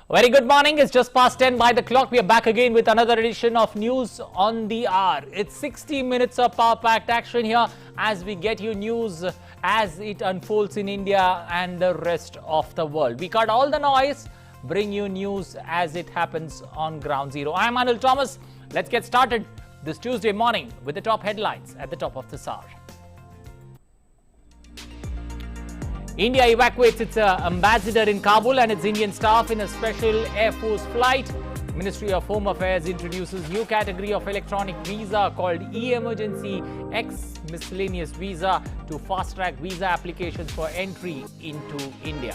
Very good morning. It's just past 10 by the clock. We are back again with another edition of News on the Hour. It's 60 minutes of power-packed action here as we get you news as it unfolds in India and the rest of the world. We cut all the noise, bring you news as it happens on ground zero. I'm Anil Thomas. Let's get started this Tuesday morning with the top headlines at the top of this hour. India evacuates its ambassador in Kabul and its Indian staff in a special Air Force flight. Ministry of Home Affairs introduces new category of electronic visa called E-Emergency X Miscellaneous Visa to fast-track visa applications for entry into India.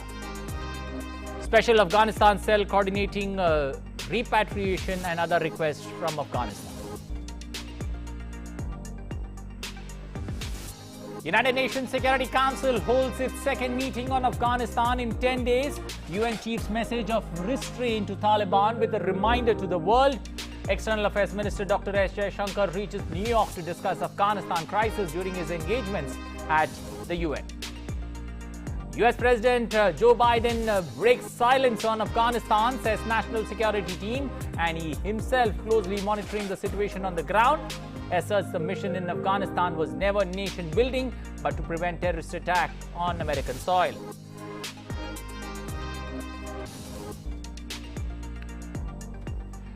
Special Afghanistan cell coordinating repatriation and other requests from Afghanistan. United Nations Security Council holds its second meeting on Afghanistan in 10 days. UN chief's message of restraint to Taliban with a reminder to the world. External Affairs Minister Dr. S. Jaishankar reaches New York to discuss Afghanistan crisis during his engagements at the UN. US President Joe Biden breaks silence on Afghanistan, says national security team, and he himself closely monitoring the situation on the ground. Asserts the mission in Afghanistan was never nation building but to prevent terrorist attack on American soil.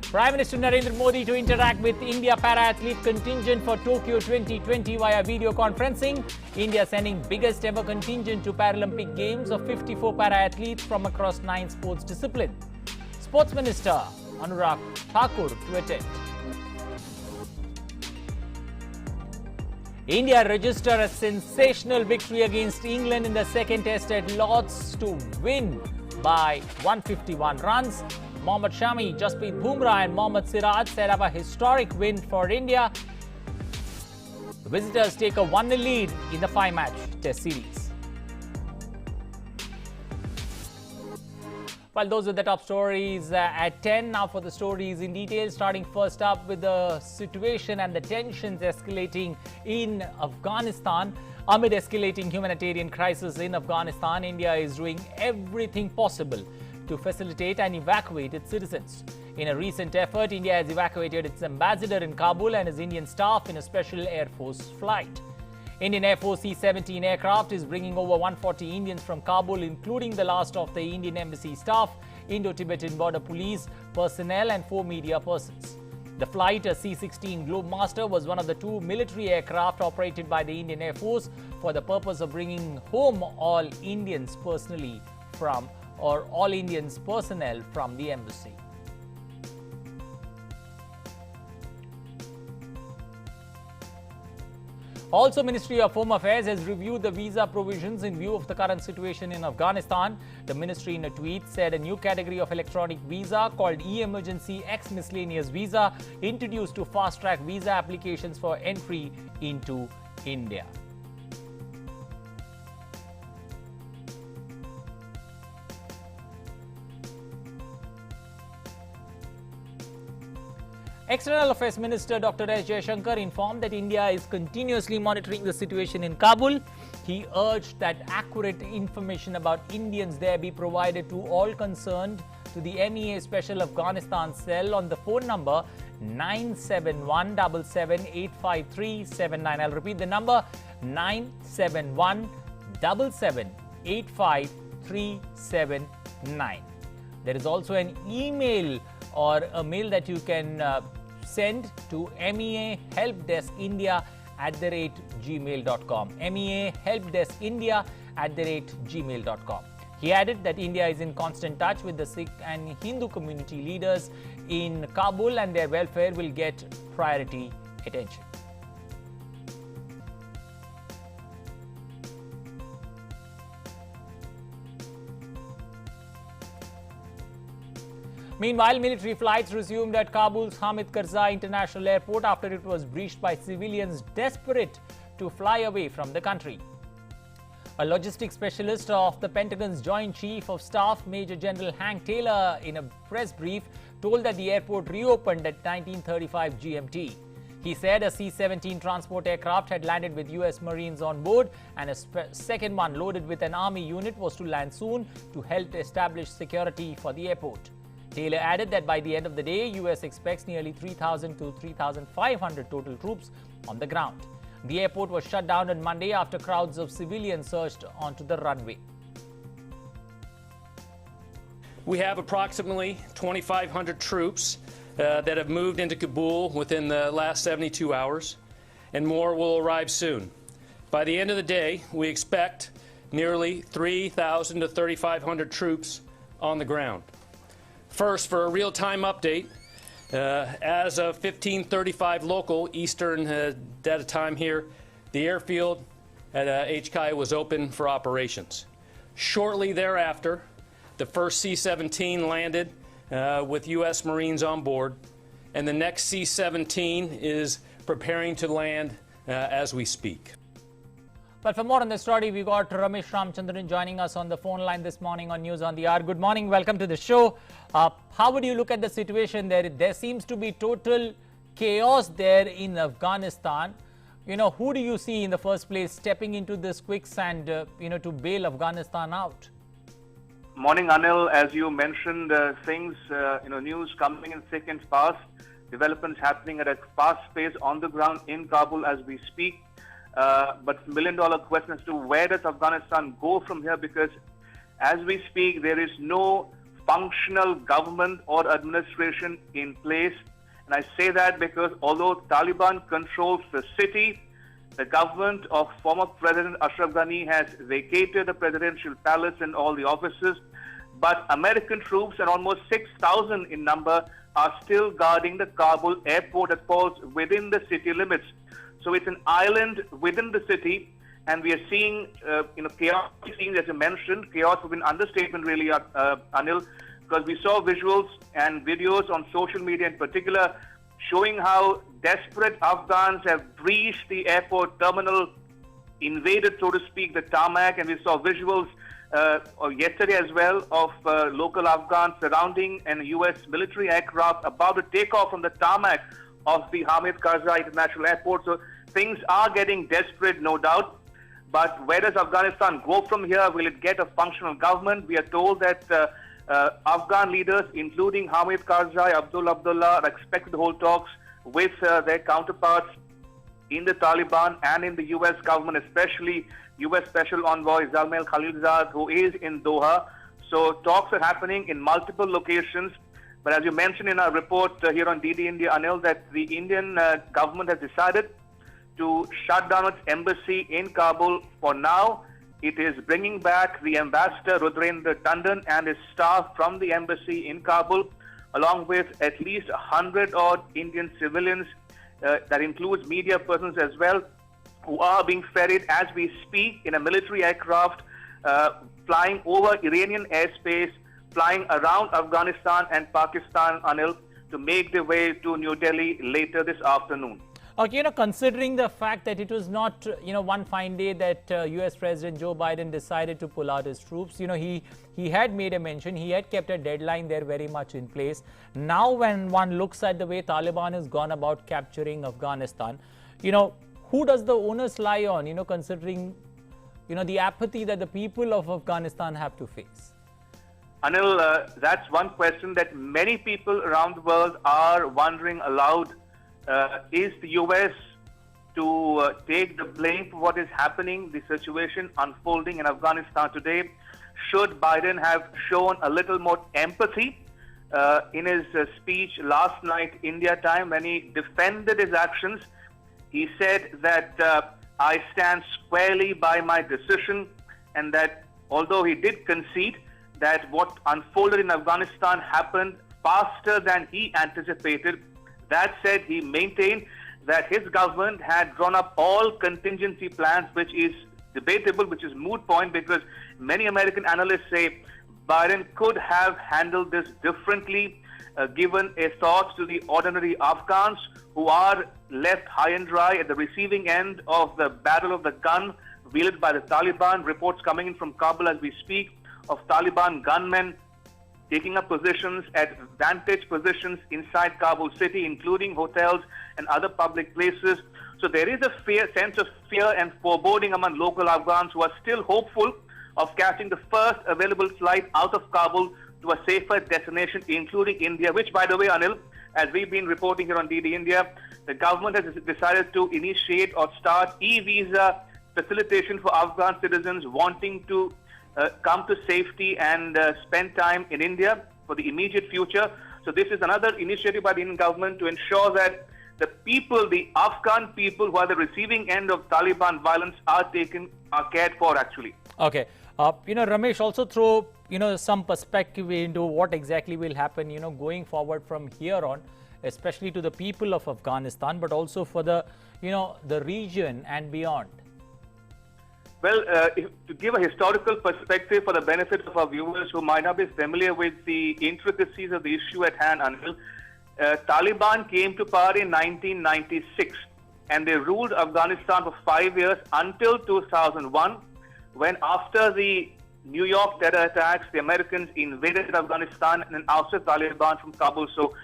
Prime Minister Narendra Modi to interact with India para-athlete contingent for Tokyo 2020 via video conferencing. India sending biggest ever contingent to Paralympic Games of 54 para-athletes from across 9 sports disciplines. Sports Minister Anurag Thakur to attend. India registered a sensational victory against England in the second test at Lord's to win by 151 runs. Mohammad Shami, Jasprit Bumrah and Mohammad Siraj set up a historic win for India. The visitors take a 1-0 lead in the 5-match test series. Well, those are the top stories at 10. Now for the stories in detail, starting first up with the situation and the tensions escalating in Afghanistan. Amid escalating humanitarian crisis in Afghanistan, India is doing everything possible to facilitate and evacuate its citizens. In a recent effort, India has evacuated its ambassador in Kabul and his Indian staff in a special Air Force flight. Indian Air Force C-17 aircraft is bringing over 140 Indians from Kabul, including the last of the Indian Embassy staff, Indo-Tibetan Border Police personnel and 4 media persons. The flight, a C-16 Globemaster, was one of the 2 military aircraft operated by the Indian Air Force for the purpose of bringing home all Indians personnel from the embassy. Also, Ministry of Home Affairs has reviewed the visa provisions in view of the current situation in Afghanistan. The ministry in a tweet said a new category of electronic visa called E-Emergency X Miscellaneous Visa introduced to fast-track visa applications for entry into India. External Affairs Minister Dr. S. Jaishankar informed that India is continuously monitoring the situation in Kabul. He urged that accurate information about Indians there be provided to all concerned to the MEA Special Afghanistan cell on the phone number 971778539. I'll repeat the number 971778539. There is also an email or a mail that you can send to meahelpdeskindia@gmail.com. meahelpdeskindia@gmail.com. He added that India is in constant touch with the Sikh and Hindu community leaders in Kabul and their welfare will get priority attention. Meanwhile, military flights resumed at Kabul's Hamid Karzai International Airport after it was breached by civilians desperate to fly away from the country. A logistics specialist of the Pentagon's Joint Chief of Staff, Major General Hank Taylor, in a press brief, told that the airport reopened at 1935 GMT. He said a C-17 transport aircraft had landed with US Marines on board and a second one loaded with an army unit was to land soon to help establish security for the airport. Taylor added that by the end of the day, US expects nearly 3,000 to 3,500 total troops on the ground. The airport was shut down on Monday after crowds of civilians surged onto the runway. We have approximately 2,500 troops that have moved into Kabul within the last 72 hours, and more will arrive soon. By the end of the day, we expect nearly 3,000 to 3,500 troops on the ground. First, for a real-time update, as of 15:35 local Eastern data time here, the airfield at HKI was open for operations. Shortly thereafter, the first C-17 landed with U.S. Marines on board, and the next C-17 is preparing to land as we speak. But for more on the story, we got Ramesh Ramchandran joining us on the phone line this morning on News on the Hour. Good morning, welcome to the show. How would you look at the situation there? There seems to be total chaos there in Afghanistan. Who do you see in the first place stepping into this quicksand, to bail Afghanistan out? Morning, Anil. As you mentioned, things, news coming in thick and fast, developments happening at a fast pace on the ground in Kabul as we speak. But million-dollar question as to where does Afghanistan go from here, because as we speak, there is no functional government or administration in place. And I say that because although Taliban controls the city, the government of former President Ashraf Ghani has vacated the presidential palace and all the offices. But American troops, and almost 6,000 in number, are still guarding the Kabul airport that falls within the city limits. So it's an island within the city, and we are seeing, chaos. Seeing, as you mentioned, chaos would be an understatement, really, Anil, because we saw visuals and videos on social media in particular showing how desperate Afghans have breached the airport terminal, invaded, so to speak, the tarmac, and we saw visuals yesterday as well of local Afghans surrounding an U.S. military aircraft about to take off from the tarmac of the Hamid Karzai International Airport. So things are getting desperate, no doubt. But where does Afghanistan go from here? Will it get a functional government? We are told that Afghan leaders, including Hamid Karzai, Abdullah, are expected to hold talks with their counterparts in the Taliban and in the U.S. government, especially U.S. Special Envoy Zalmay Khalilzad, who is in Doha. So talks are happening in multiple locations. But as you mentioned in our report here on DD India, Anil, that the Indian government has decided to shut down its embassy in Kabul for now. It is bringing back the ambassador Rudrendra Tandon and his staff from the embassy in Kabul, along with at least 100-odd Indian civilians. That includes media persons as well, who are being ferried as we speak in a military aircraft, flying over Iranian airspace, flying around Afghanistan and Pakistan, Anil, to make their way to New Delhi later this afternoon. Okay, considering the fact that it was not, one fine day that U.S. President Joe Biden decided to pull out his troops, he had made a mention, he had kept a deadline there very much in place. Now, when one looks at the way Taliban has gone about capturing Afghanistan, who does the onus lie on, considering, the apathy that the people of Afghanistan have to face? Anil, that's one question that many people around the world are wondering aloud. Is the U.S. to take the blame for what is happening, the situation unfolding in Afghanistan today? Should Biden have shown a little more empathy in his speech last night, India time, when he defended his actions? He said that I stand squarely by my decision, and that although he did concede that what unfolded in Afghanistan happened faster than he anticipated, that said, he maintained that his government had drawn up all contingency plans, which is debatable, which is moot point, because many American analysts say Biden could have handled this differently, given a thought to the ordinary Afghans who are left high and dry at the receiving end of the battle of the gun wielded by the Taliban. Reports coming in from Kabul as we speak of Taliban gunmen taking up positions at vantage positions inside Kabul city, including hotels and other public places. So there is a sense of fear and foreboding among local Afghans who are still hopeful of catching the first available flight out of Kabul to a safer destination, including India, which, by the way, Anil, as we've been reporting here on DD India, the government has decided to initiate or start e-visa facilitation for Afghan citizens wanting to come to safety and spend time in India for the immediate future. So this is another initiative by the Indian government to ensure that the people, the Afghan people who are the receiving end of Taliban violence are cared for actually. Okay. Ramesh, also throw, some perspective into what exactly will happen, going forward from here on, especially to the people of Afghanistan, but also for the, the region and beyond. Well, to give a historical perspective for the benefit of our viewers who might not be familiar with the intricacies of the issue at hand, Anil, Taliban came to power in 1996 and they ruled Afghanistan for 5 years until 2001, when after the New York terror attacks, the Americans invaded Afghanistan and ousted Taliban from Kabul. So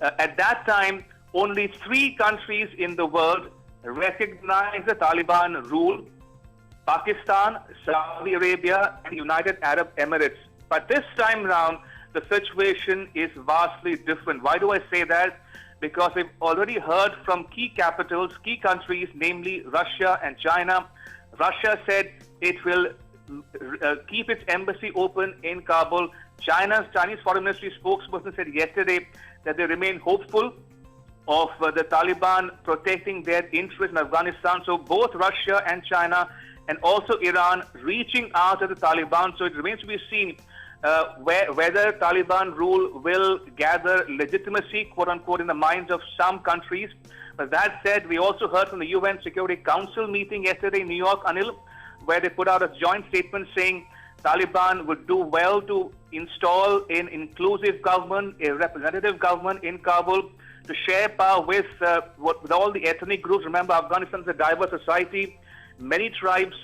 at that time, only 3 countries in the world recognized the Taliban rule: Pakistan, Saudi Arabia, and United Arab Emirates. But this time round, the situation is vastly different. Why do I say that? Because we've already heard from key capitals, key countries, namely Russia and China. Russia said it will keep its embassy open in Kabul. Chinese Foreign Ministry spokesperson said yesterday that they remain hopeful of the Taliban protecting their interests in Afghanistan. So both Russia and China and also Iran reaching out to the Taliban. So it remains to be seen whether Taliban rule will gather legitimacy, quote unquote, in the minds of some countries. But that said, we also heard from the UN Security Council meeting yesterday in New York, Anil, where they put out a joint statement saying Taliban would do well to install an inclusive government, a representative government in Kabul, to share power with all the ethnic groups. Remember, Afghanistan is a diverse society. Many tribes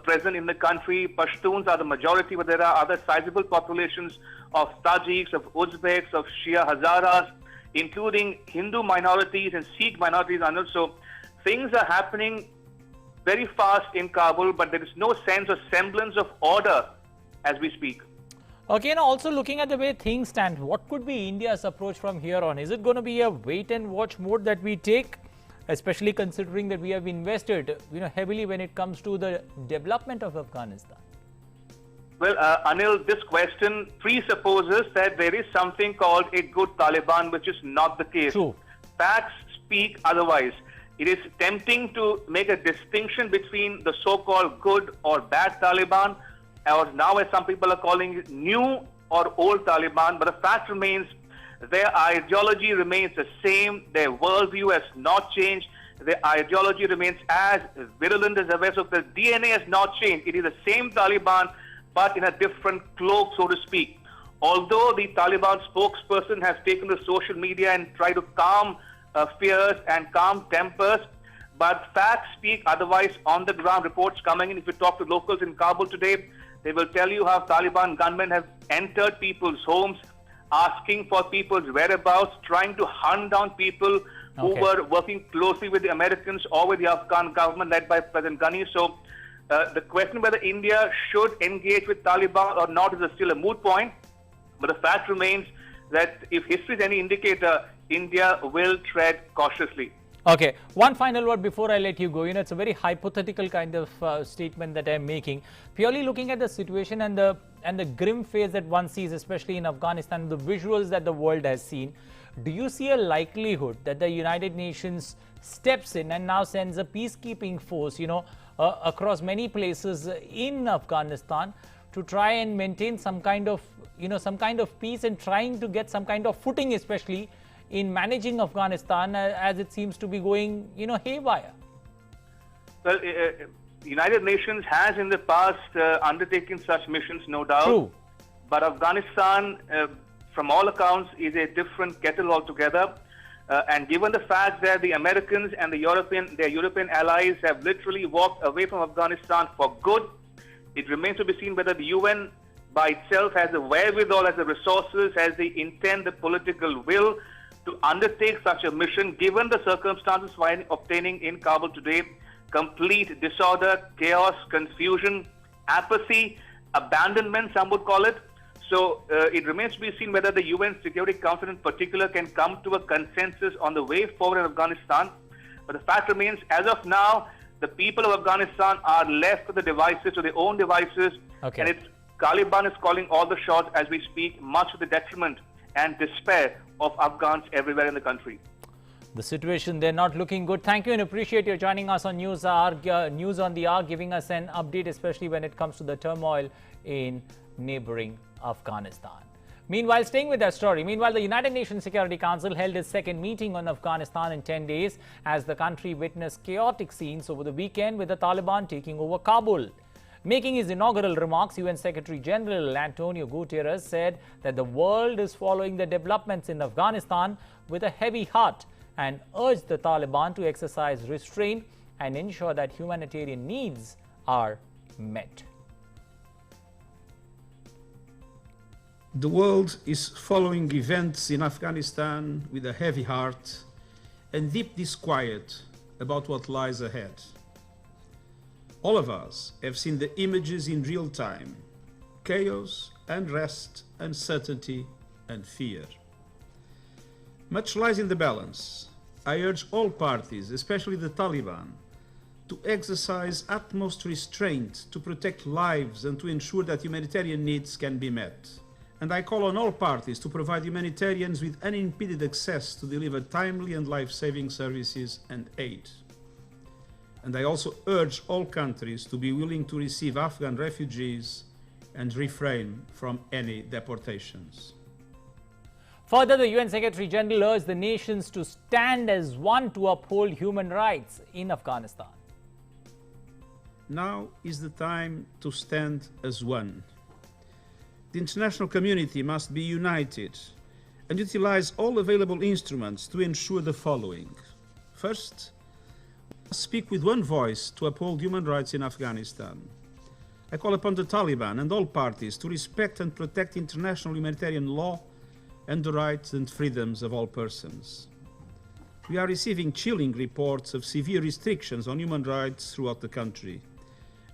present in the country. Pashtuns are the majority, but there are other sizable populations of Tajiks, of Uzbeks, of Shia Hazaras, including Hindu minorities and Sikh minorities. And also, things are happening very fast in Kabul, but there is no sense or semblance of order as we speak. Okay, now also looking at the way things stand, what could be India's approach from here on? Is it going to be a wait and watch mode that we take, especially considering that we have invested, heavily when it comes to the development of Afghanistan? Well, Anil, this question presupposes that there is something called a good Taliban, which is not the case. True. Facts speak otherwise. It is tempting to make a distinction between the so-called good or bad Taliban, or now as some people are calling it, new or old Taliban. But the fact remains, their ideology remains the same. Their worldview has not changed. Their ideology remains as virulent as ever. So the DNA has not changed. It is the same Taliban, but in a different cloak, so to speak. Although the Taliban spokesperson has taken to social media and tried to calm fears and calm tempers, but facts speak otherwise. On the ground, reports coming in. If you talk to locals in Kabul today, they will tell you how Taliban gunmen have entered people's homes, asking for people's whereabouts, trying to hunt down people who were working closely with the Americans or with the Afghan government led by President Ghani. So the question whether India should engage with Taliban or not is still a moot point. But the fact remains that if history is any indicator, India will tread cautiously. Okay, one final word before I let you go. It's a very hypothetical kind of statement that I'm making. Purely looking at the situation and the grim face that one sees, especially in Afghanistan, the visuals that the world has seen, do you see a likelihood that the United Nations steps in and now sends a peacekeeping force, across many places in Afghanistan to try and maintain some kind of, peace and trying to get some kind of footing, especially in managing Afghanistan as it seems to be going, haywire? Well, United Nations has in the past undertaken such missions, no doubt. True. But Afghanistan, from all accounts, is a different kettle altogether. And given the fact that the Americans and their European allies have literally walked away from Afghanistan for good, it remains to be seen whether the UN by itself has the wherewithal, has the resources, has the intent, the political will to undertake such a mission, given the circumstances obtaining in Kabul today: complete disorder, chaos, confusion, apathy, abandonment, some would call it. So it remains to be seen whether the UN Security Council in particular can come to a consensus on the way forward in Afghanistan. But the fact remains, as of now, the people of Afghanistan are left to the devices, to their own devices. Okay. And it's Taliban is calling all the shots as we speak, much to the detriment and despair of Afghans everywhere in the country. The situation, they're not looking good. Thank you and appreciate you joining us on News on the Hour, giving us an update, especially when it comes to the turmoil in neighboring Afghanistan. Meanwhile, staying with that story, the United Nations Security Council held its second meeting on Afghanistan in 10 days as the country witnessed chaotic scenes over the weekend with the Taliban taking over Kabul. Making his inaugural remarks, UN Secretary General Antonio Guterres said that the world is following the developments in Afghanistan with a heavy heart and urged the Taliban to exercise restraint and ensure that humanitarian needs are met. The world is following events in Afghanistan with a heavy heart and deep disquiet about what lies ahead. All of us have seen the images in real time: chaos, unrest, uncertainty, and fear. Much lies in the balance. I urge all parties, especially the Taliban, to exercise utmost restraint to protect lives and to ensure that humanitarian needs can be met. And I call on all parties to provide humanitarians with unimpeded access to deliver timely and life-saving services and aid. And I also urge all countries to be willing to receive Afghan refugees and refrain from any deportations. Further, the UN Secretary General urged the nations to stand as one to uphold human rights in Afghanistan. Now is the time to stand as one. The international community must be united and utilize all available instruments to ensure the following. First, speak with one voice to uphold human rights in Afghanistan. I call upon the Taliban and all parties to respect and protect international humanitarian law and the rights and freedoms of all persons. We are receiving chilling reports of severe restrictions on human rights throughout the country.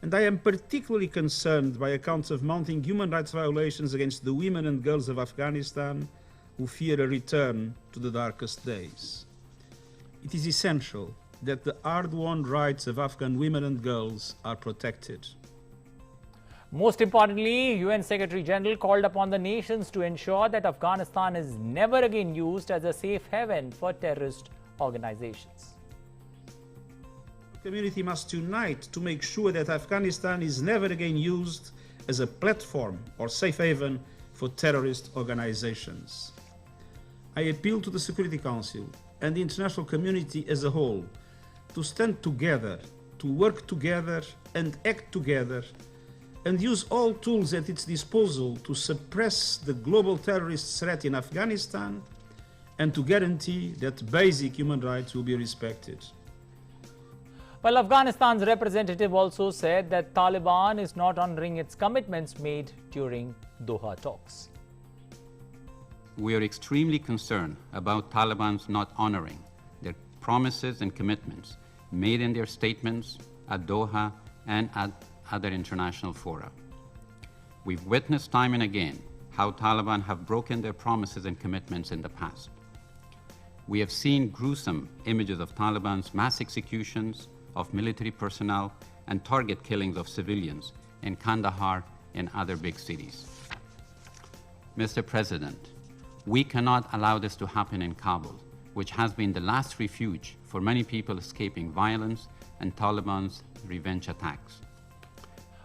And I am particularly concerned by accounts of mounting human rights violations against the women and girls of Afghanistan who fear a return to the darkest days. It is essential that the hard-won rights of Afghan women and girls are protected. Most importantly, UN Secretary General called upon the nations to ensure that Afghanistan is never again used as a safe haven for terrorist organizations. The community must unite to make sure that Afghanistan is never again used as a platform or safe haven for terrorist organizations. I appeal to the Security Council and the international community as a whole to stand together, to work together and act together, and use all tools at its disposal to suppress the global terrorist threat in Afghanistan and to guarantee that basic human rights will be respected. Well, Afghanistan's representative also said that Taliban is not honoring its commitments made during Doha talks. We are extremely concerned about Taliban's not honoring their promises and commitments made in their statements at Doha and at other international fora. We've witnessed time and again how Taliban have broken their promises and commitments in the past. We have seen gruesome images of Taliban's mass executions of military personnel and target killings of civilians in Kandahar and other big cities. Mr. President, we cannot allow this to happen in Kabul, which has been the last refuge for many people escaping violence and Taliban's revenge attacks.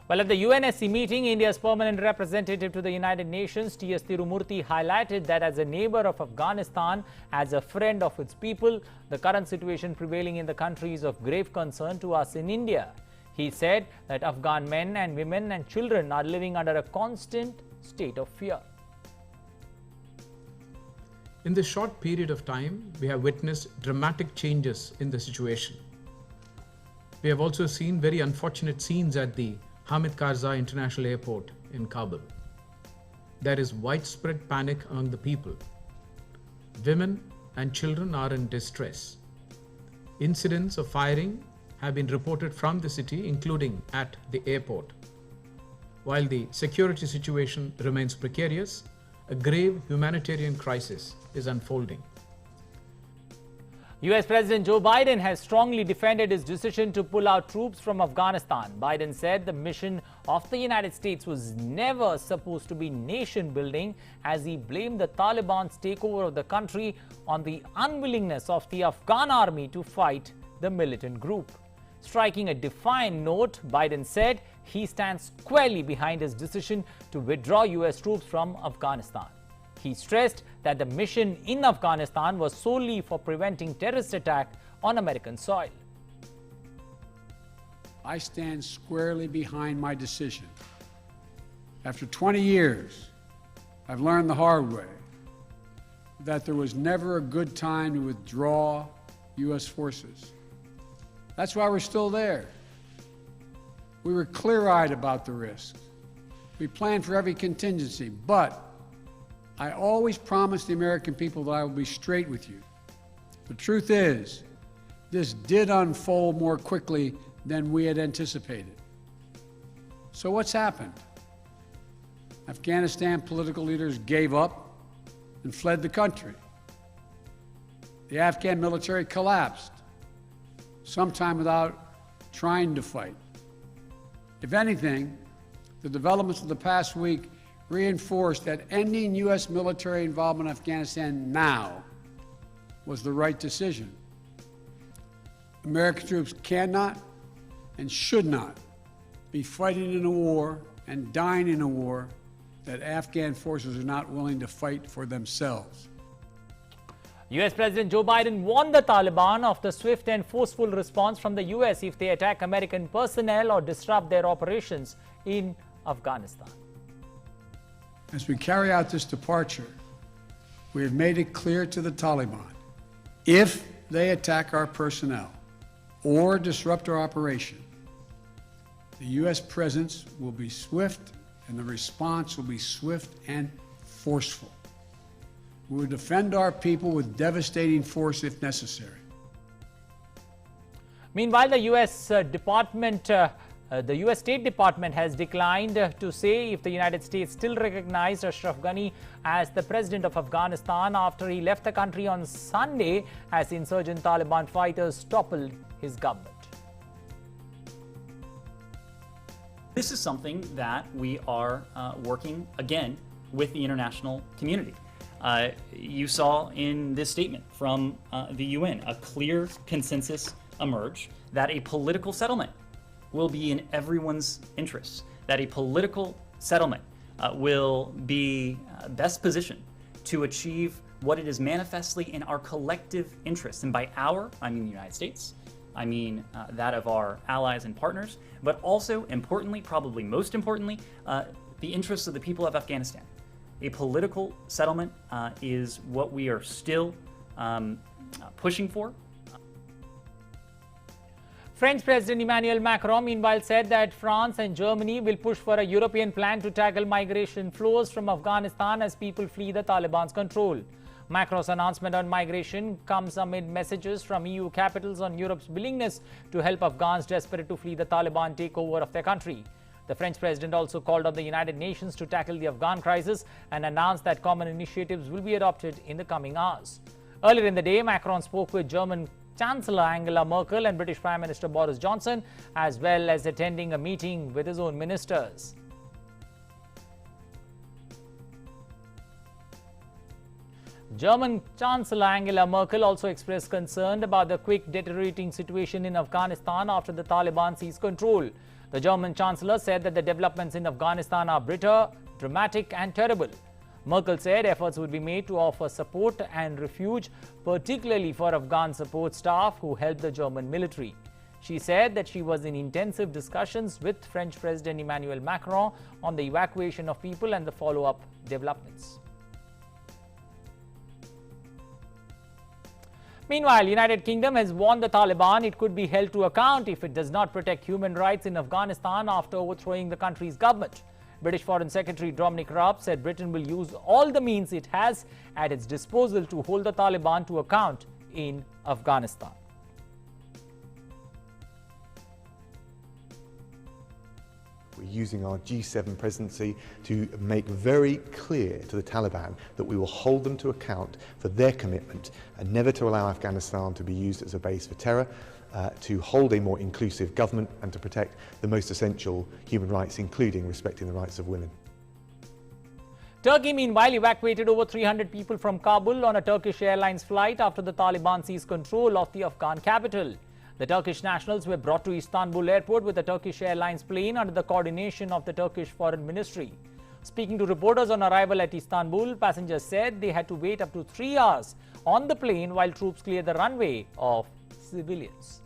Well, at the UNSC meeting, India's permanent representative to the United Nations, T.S. Tirumurthy, highlighted that as a neighbor of Afghanistan, as a friend of its people, the current situation prevailing in the country is of grave concern to us in India. He said that Afghan men and women and children are living under a constant state of fear. In this short period of time, we have witnessed dramatic changes in the situation. We have also seen very unfortunate scenes at the Hamid Karzai International Airport in Kabul. There is widespread panic among the people. Women and children are in distress. Incidents of firing have been reported from the city, including at the airport. while the security situation remains precarious, a grave humanitarian crisis is unfolding. US President Joe Biden has strongly defended his decision to pull out troops from Afghanistan. Biden said the mission of the United States was never supposed to be nation building, as he blamed the Taliban's takeover of the country on the unwillingness of the Afghan army to fight the militant group. Striking a defiant note, Biden said he stands squarely behind his decision to withdraw US troops from Afghanistan. He stressed that the mission in Afghanistan was solely for preventing terrorist attack on American soil. I stand squarely behind my decision. After 20 years, I've learned the hard way that there was never a good time to withdraw U.S. forces. That's why we're still there. We were clear-eyed about the risks. We planned for every contingency, but I always promised the American people that I would be straight with you. The truth is, this did unfold more quickly than we had anticipated. So what's happened? Afghanistan political leaders gave up and fled the country. The Afghan military collapsed, sometime without trying to fight. If anything, the developments of the past week reinforced that ending U.S. military involvement in Afghanistan now was the right decision. American troops cannot and should not be fighting in a war and dying in a war that Afghan forces are not willing to fight for themselves. US President Joe Biden warned the Taliban of the swift and forceful response from the US if they attack American personnel or disrupt their operations in Afghanistan. As we carry out this departure, we have made it clear to the Taliban, if they attack our personnel or disrupt our operation, the U.S. presence will be swift and the response will be swift and forceful. We will defend our people with devastating force if necessary. Meanwhile, the US State Department has declined to say if the United States still recognized Ashraf Ghani as the president of Afghanistan after he left the country on Sunday as insurgent Taliban fighters toppled his government. This is something that we are working again with the international community. You saw in this statement from the UN a clear consensus emerge that a political settlement will be in everyone's interests, that a political settlement will be best positioned to achieve what it is manifestly in our collective interests. And by our, I mean the United States, I mean that of our allies and partners, but also importantly, probably most importantly, the interests of the people of Afghanistan. A political settlement is what we are still pushing for. French President Emmanuel Macron, meanwhile, said that France and Germany will push for a European plan to tackle migration flows from Afghanistan as people flee the Taliban's control. Macron's announcement on migration comes amid messages from EU capitals on Europe's willingness to help Afghans desperate to flee the Taliban takeover of their country. The French president also called on the United Nations to tackle the Afghan crisis and announced that common initiatives will be adopted in the coming hours. Earlier in the day, Macron spoke with German Chancellor Angela Merkel and British Prime Minister Boris Johnson, as well as attending a meeting with his own ministers. German Chancellor Angela Merkel also expressed concern about the quick deteriorating situation in Afghanistan after the Taliban seized control. The German Chancellor said that the developments in Afghanistan are bitter, dramatic and terrible. Merkel said efforts would be made to offer support and refuge, particularly for Afghan support staff who helped the German military. She said that she was in intensive discussions with French President Emmanuel Macron on the evacuation of people and the follow-up developments. Meanwhile, United Kingdom has warned the Taliban it could be held to account if it does not protect human rights in Afghanistan after overthrowing the country's government. British Foreign Secretary Dominic Raab said Britain will use all the means it has at its disposal to hold the Taliban to account in using our G7 presidency to make very clear to the Taliban that we will hold them to account for their commitment and never to allow Afghanistan to be used as a base for terror, to hold a more inclusive government and to protect the most essential human rights, including respecting the rights of women. Turkey, meanwhile, evacuated over 300 people from Kabul on a Turkish Airlines flight after the Taliban seized control of the Afghan capital. The Turkish nationals were brought to Istanbul airport with a Turkish Airlines plane under the coordination of the Turkish Foreign Ministry. Speaking to reporters on arrival at Istanbul, passengers said they had to wait up to 3 hours on the plane while troops cleared the runway of civilians.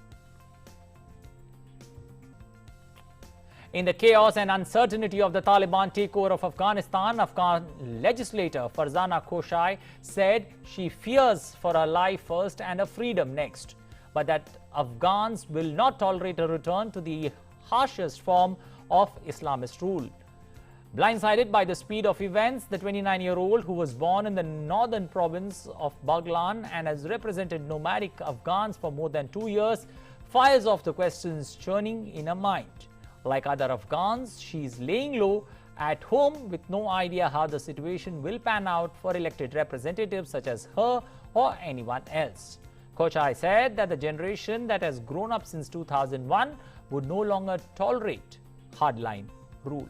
In the chaos and uncertainty of the Taliban takeover of Afghanistan, Afghan legislator Farzana Koshai said she fears for her life first and her freedom next, but that Afghans will not tolerate a return to the harshest form of Islamist rule. Blindsided by the speed of events, the 29-year-old, who was born in the northern province of Baghlan and has represented nomadic Afghans for more than 2 years, fires off the questions churning in her mind. Like other Afghans, she is laying low at home with no idea how the situation will pan out for elected representatives such as her or anyone else. Kochai said that the generation that has grown up since 2001 would no longer tolerate hardline rule.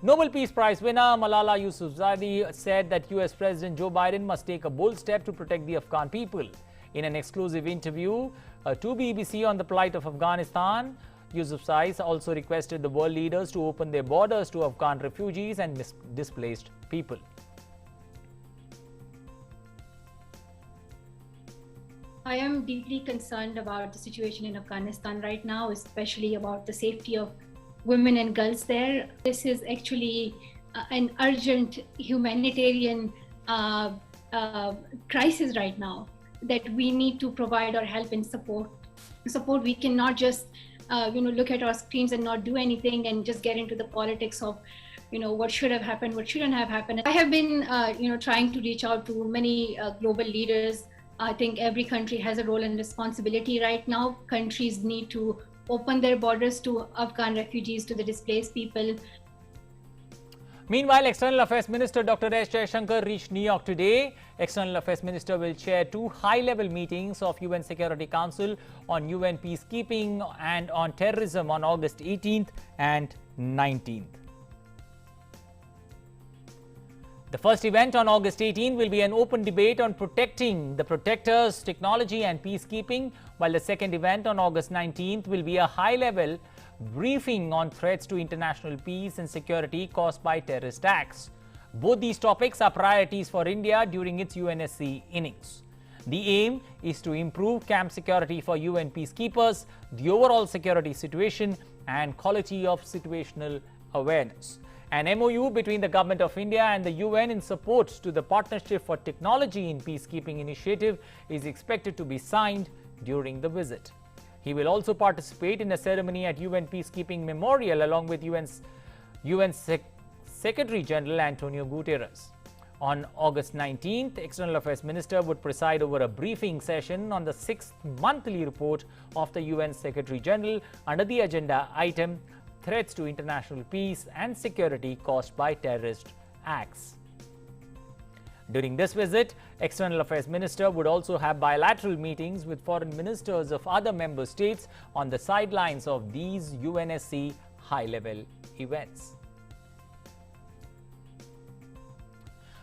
Nobel Peace Prize winner Malala Yousafzai said that US President Joe Biden must take a bold step to protect the Afghan people. In an exclusive interview to BBC on the plight of Afghanistan, Yousafzai also requested the world leaders to open their borders to Afghan refugees and displaced people. I am deeply concerned about the situation in Afghanistan right now, especially about the safety of women and girls there. This is actually an urgent humanitarian crisis right now that we need to provide our help and support. We cannot just look at our screens and not do anything and just get into the politics of what should have happened, what shouldn't have happened. I have been trying to reach out to many global leaders. I think every country has a role and responsibility right now. Countries need to open their borders to Afghan refugees, to the displaced people. Meanwhile, External Affairs Minister Dr. S. Jaishankar reached New York today. External Affairs Minister will chair 2 high-level meetings of UN Security Council on UN peacekeeping and on terrorism on August 18th and 19th. The first event on August 18 will be an open debate on protecting the protectors, technology and peacekeeping, while the second event on August 19th will be a high-level briefing on threats to international peace and security caused by terrorist acts. Both these topics are priorities for India during its UNSC innings. The aim is to improve camp security for UN peacekeepers, the overall security situation and quality of situational awareness. An MOU between the Government of India and the UN in support to the Partnership for Technology in Peacekeeping initiative is expected to be signed during the visit. He will also participate in a ceremony at UN Peacekeeping Memorial along with UN Secretary General Antonio Guterres. On August 19th, External Affairs Minister would preside over a briefing session on the 6th monthly report of the UN Secretary General under the agenda item Threats to International Peace and Security Caused by Terrorist Acts. During this visit, External Affairs Minister would also have bilateral meetings with foreign ministers of other member states on the sidelines of these UNSC high-level events.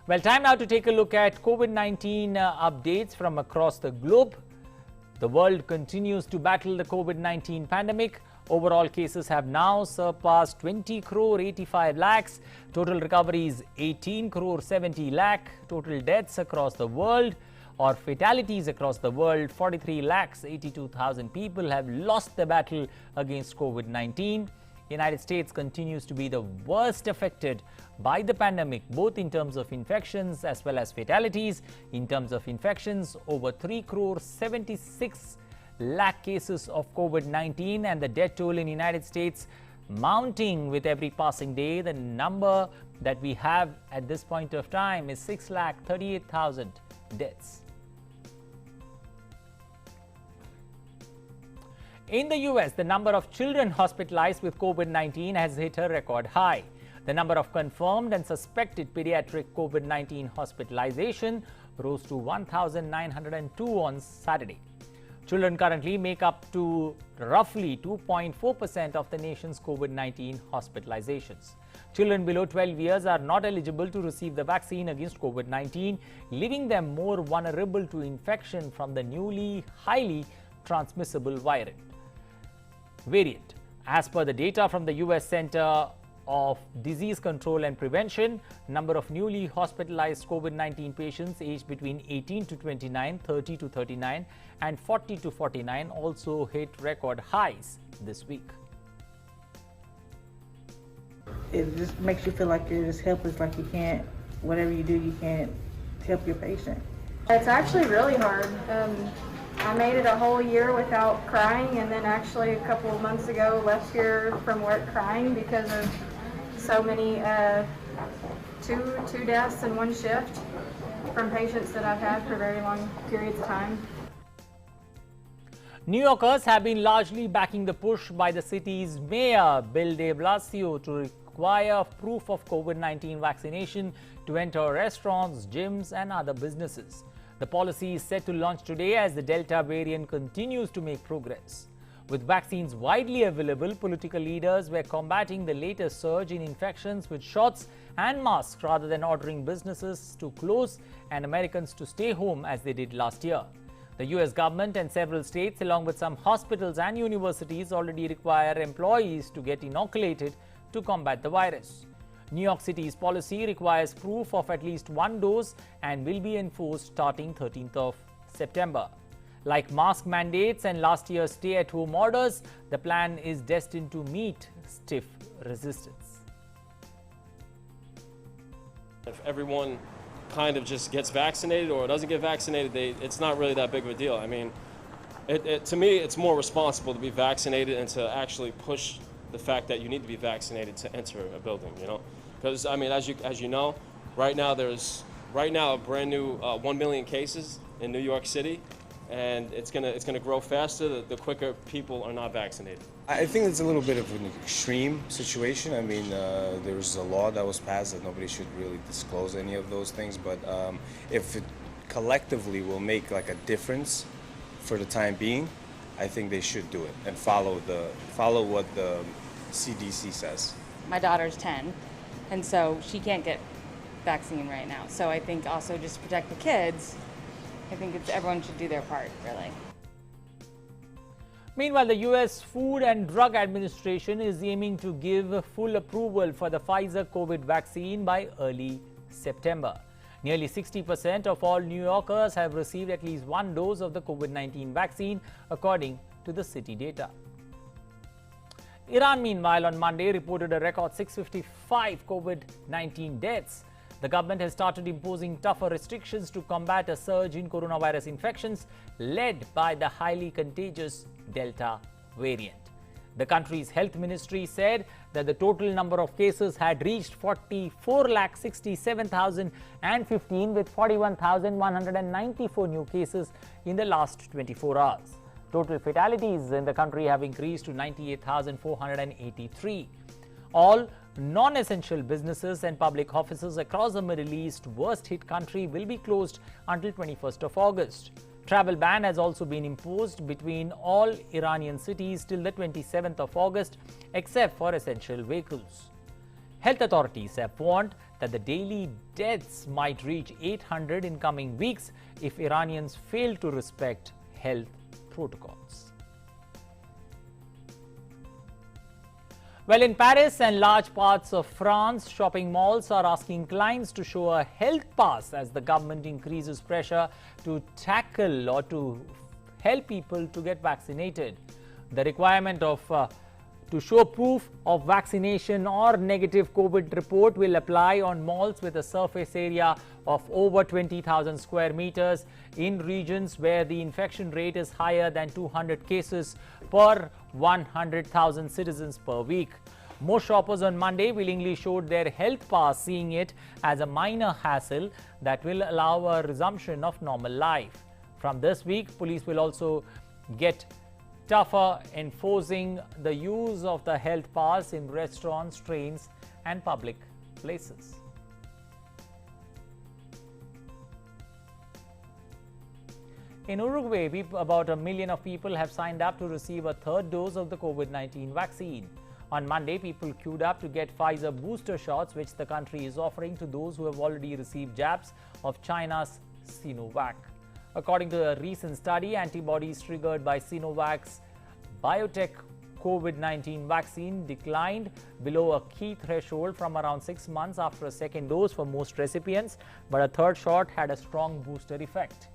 Well, time now to take a look at COVID-19 updates from across the globe. The world continues to battle the COVID-19 pandemic. Overall cases have now surpassed 20 crore 85 lakhs. Total recoveries 18 crore 70 lakh. Total deaths across the world or fatalities across the world, 43 lakhs 82,000 people have lost the battle against COVID-19. United States continues to be the worst affected by the pandemic, both in terms of infections as well as fatalities. In terms of infections, over 3 crore 76 lakh cases of COVID-19 and the death toll in United States mounting with every passing day. The number that we have at this point of time is 6,38,000 deaths. In the US, the number of children hospitalized with COVID-19 has hit a record high. The number of confirmed and suspected pediatric COVID-19 hospitalization rose to 1,902 on Saturday. Children currently make up to roughly 2.4% of the nation's COVID-19 hospitalizations. Children below 12 years are not eligible to receive the vaccine against COVID-19, leaving them more vulnerable to infection from the newly highly transmissible variant. As per the data from the US Center of Disease Control and Prevention, number of newly hospitalized COVID-19 patients aged between 18 to 29, 30 to 39 and 40 to 49 also hit record highs this week. It just makes you feel like you're just helpless, like you can't, whatever you do, you can't help your patient. It's actually really hard. I made it a whole year without crying, and then actually a couple of months ago left here from work crying because of so many two deaths in one shift from patients that I've had for very long periods of time. New Yorkers have been largely backing the push by the city's mayor, Bill de Blasio, to require proof of COVID-19 vaccination to enter restaurants, gyms and other businesses. The policy is set to launch today as the Delta variant continues to make progress. With vaccines widely available, political leaders were combating the latest surge in infections with shots and masks rather than ordering businesses to close and Americans to stay home as they did last year. The US government and several states, along with some hospitals and universities, already require employees to get inoculated to combat the virus. New York City's policy requires proof of at least one dose and will be enforced starting 13th of September. Like mask mandates and last year's stay-at-home orders, the plan is destined to meet stiff resistance. If everyone kind of just gets vaccinated or doesn't get vaccinated, it's not really that big of a deal. I mean, to me, it's more responsible to be vaccinated and to actually push the fact that you need to be vaccinated to enter a building, you know? Because, I mean, as you know, right now a brand new 1 million cases in New York City, and it's gonna grow faster the quicker people are not vaccinated. I think it's a little bit of an extreme situation. I mean, there was a law that was passed that nobody should really disclose any of those things, but if it collectively will make like a difference for the time being, I think they should do it and follow what the CDC says. My daughter's 10, and so she can't get vaccine right now. So I think also just to protect the kids, I think everyone should do their part, really. Meanwhile, the US Food and Drug Administration is aiming to give full approval for the Pfizer COVID vaccine by early September. Nearly 60% of all New Yorkers have received at least one dose of the COVID-19 vaccine, according to the city data. Iran, meanwhile, on Monday reported a record 655 COVID-19 deaths. The government has started imposing tougher restrictions to combat a surge in coronavirus infections led by the highly contagious Delta variant. The country's health ministry said that the total number of cases had reached 44,67,015 with 41,194 new cases in the last 24 hours. Total fatalities in the country have increased to 98,483. All non-essential businesses and public offices across the Middle East worst-hit country will be closed until 21st of August. Travel ban has also been imposed between all Iranian cities till the 27th of August, except for essential vehicles. Health authorities have warned that the daily deaths might reach 800 in coming weeks if Iranians fail to respect health protocols. Well, in Paris and large parts of France, shopping malls are asking clients to show a health pass as the government increases pressure to tackle or to help people to get vaccinated. The requirement to show proof of vaccination or negative COVID report will apply on malls with a surface area of over 20,000 square meters in regions where the infection rate is higher than 200 cases per 100,000 citizens per week. Most shoppers on Monday willingly showed their health pass, seeing it as a minor hassle that will allow a resumption of normal life. From this week, police will also get tougher enforcing the use of the health pass in restaurants, trains and public places. In Uruguay, about 1 million of people have signed up to receive a third dose of the COVID-19 vaccine. On Monday, people queued up to get Pfizer booster shots, which the country is offering to those who have already received jabs of China's Sinovac. According to a recent study, antibodies triggered by Sinovac's biotech COVID-19 vaccine declined below a key threshold from around 6 months after a second dose for most recipients, but a third shot had a strong booster effect.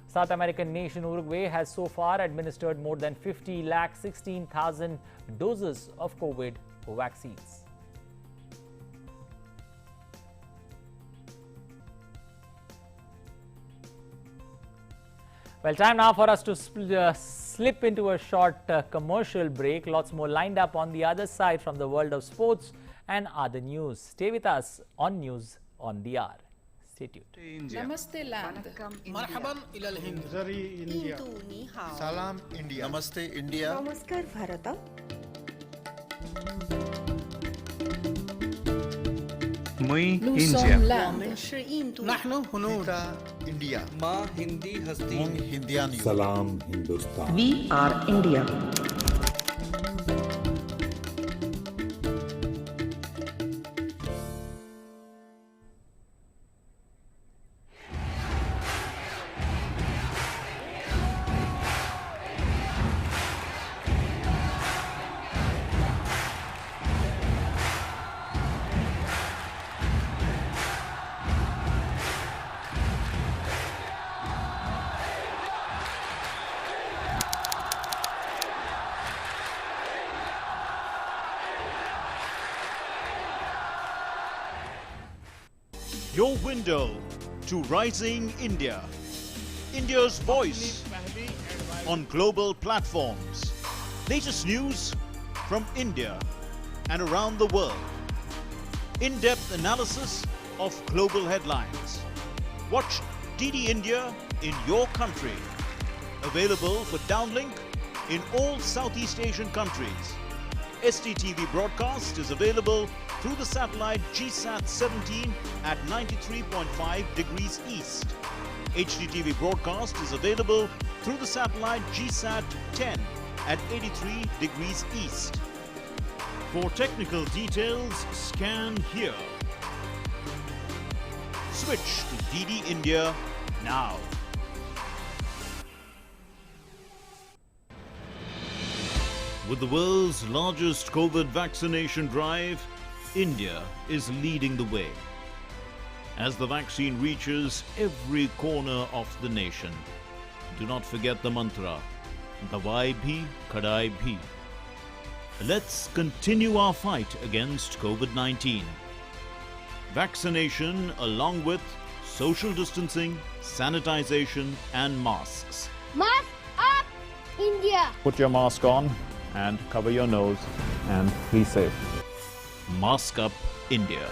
South American nation Uruguay has so far administered more than 50,16,000 doses of COVID vaccines. Well, time now for us to slip into a short commercial break. Lots more lined up on the other side from the world of sports and other news. Stay with us on News on the Hour. Stay tuned. Namaste land. Marhaban ila al-Hind. Zari India. Ni hao. Salam India. Namaste India. Namaskar Bharata. Muy India. Nahnu Hunud. India. Ma Hindi Hasti. Mung Hindian. Salam Hindustan. We are India. Your window to rising India. India's voice on global platforms. Latest news from India and around the world. In-depth analysis of global headlines. Watch DD India in your country. Available for downlink in all Southeast Asian countries. STTV broadcast is available through the satellite GSAT 17 at 93.5 degrees east. HDTV broadcast is available through the satellite GSAT 10 at 83 degrees east. For technical details, scan here. Switch to DD India now. With the world's largest COVID vaccination drive, India is leading the way. As the vaccine reaches every corner of the nation, do not forget the mantra, Dawai bhi, Kadai bhi. Let's continue our fight against COVID-19. Vaccination along with social distancing, sanitization and masks. Mask up, India! Put your mask on and cover your nose and be safe. Mask up, India.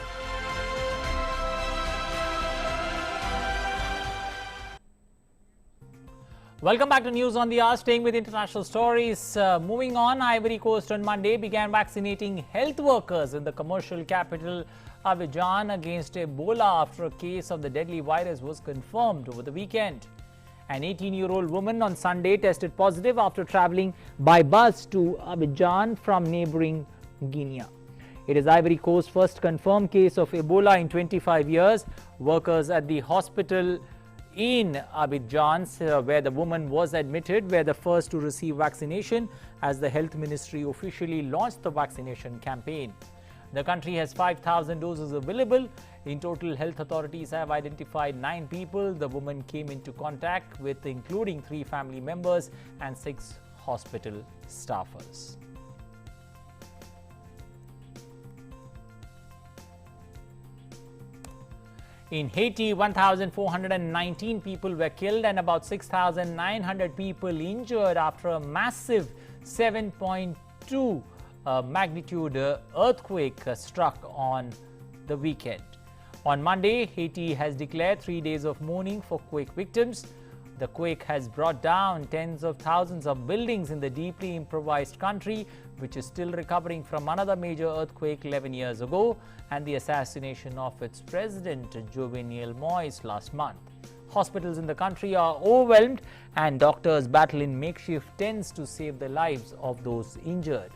Welcome back to News on the Hour, staying with international stories. Moving on, Ivory Coast on Monday began vaccinating health workers in the commercial capital Abidjan against Ebola after a case of the deadly virus was confirmed over the weekend. An 18-year-old woman on Sunday tested positive after traveling by bus to Abidjan from neighboring Guinea. It is Ivory Coast's first confirmed case of Ebola in 25 years. Workers at the hospital in Abidjan, where the woman was admitted, were the first to receive vaccination as the health ministry officially launched the vaccination campaign. The country has 5,000 doses available. In total, health authorities have identified 9 people the woman came into contact with, including 3 family members and 6 hospital staffers. In Haiti, 1,419 people were killed and about 6,900 people injured after a massive 7.2 magnitude earthquake struck on the weekend. On Monday, Haiti has declared 3 days of mourning for quake victims. The quake has brought down tens of thousands of buildings in the deeply impoverished country, which is still recovering from another major earthquake 11 years ago and the assassination of its president, Jovenel Moise, last month. Hospitals in the country are overwhelmed and doctors battle in makeshift tents to save the lives of those injured.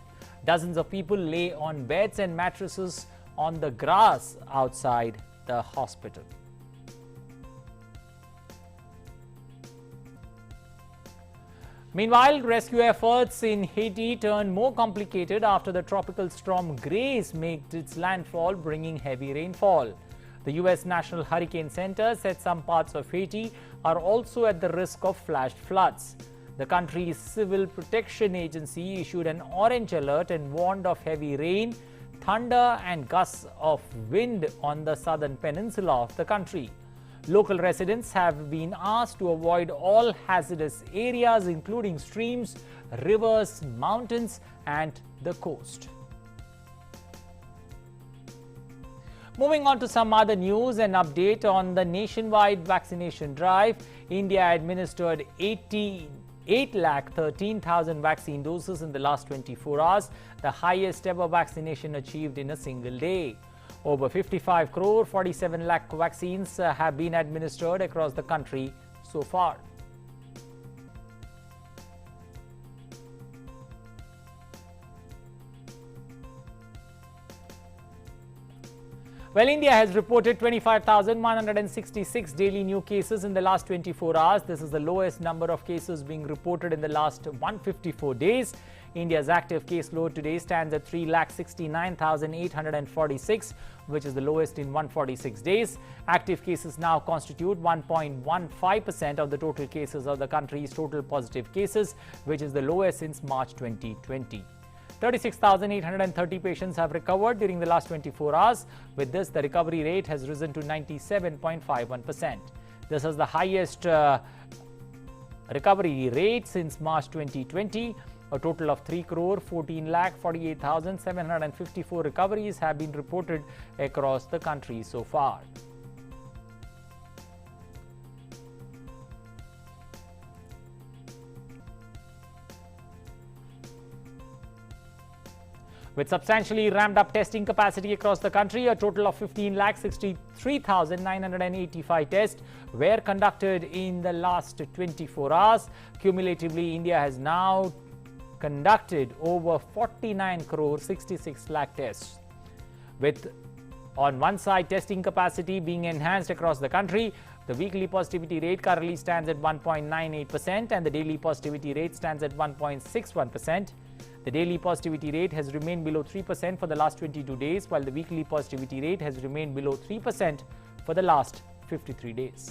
Dozens of people lay on beds and mattresses on the grass outside the hospital. Meanwhile, rescue efforts in Haiti turned more complicated after the tropical storm Grace made its landfall, bringing heavy rainfall. The U.S. National Hurricane Center said some parts of Haiti are also at the risk of flash floods. The country's Civil Protection Agency issued an orange alert and warned of heavy rain, thunder and gusts of wind on the southern peninsula of the country. Local residents have been asked to avoid all hazardous areas, including streams, rivers, mountains, and the coast. Moving on to some other news, an update on the nationwide vaccination drive. India administered 8,13,000 vaccine doses in the last 24 hours, the highest ever vaccination achieved in a single day. Over 55 crore 47 lakh vaccines have been administered across the country so far. Well, India has reported 25,166 daily new cases in the last 24 hours. This is the lowest number of cases being reported in the last 154 days. India's active caseload today stands at 3,69,846, which is the lowest in 146 days. Active cases now constitute 1.15% of the total cases of the country's total positive cases, which is the lowest since March 2020. 36,830 patients have recovered during the last 24 hours. With this, the recovery rate has risen to 97.51%. This is the highest recovery rate since March 2020. A total of 3,14,48,754 recoveries have been reported across the country so far. With substantially ramped up testing capacity across the country, a total of 15,63,985 tests were conducted in the last 24 hours. Cumulatively, India has now conducted over 49 crore 66 lakh tests. With, on one side, testing capacity being enhanced across the country, the weekly positivity rate currently stands at 1.98% and the daily positivity rate stands at 1.61%. The daily positivity rate has remained below 3% for the last 22 days, while the weekly positivity rate has remained below 3% for the last 53 days.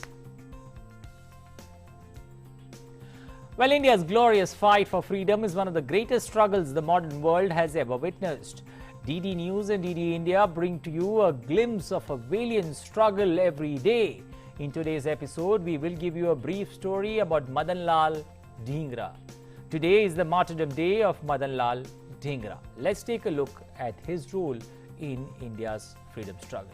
Well, India's glorious fight for freedom is one of the greatest struggles the modern world has ever witnessed. DD News and DD India bring to you a glimpse of a valiant struggle every day. In today's episode, we will give you a brief story about Madan Lal Dhingra. Today is the martyrdom day of Madan Lal Dhingra. Let's take a look at his role in India's freedom struggle.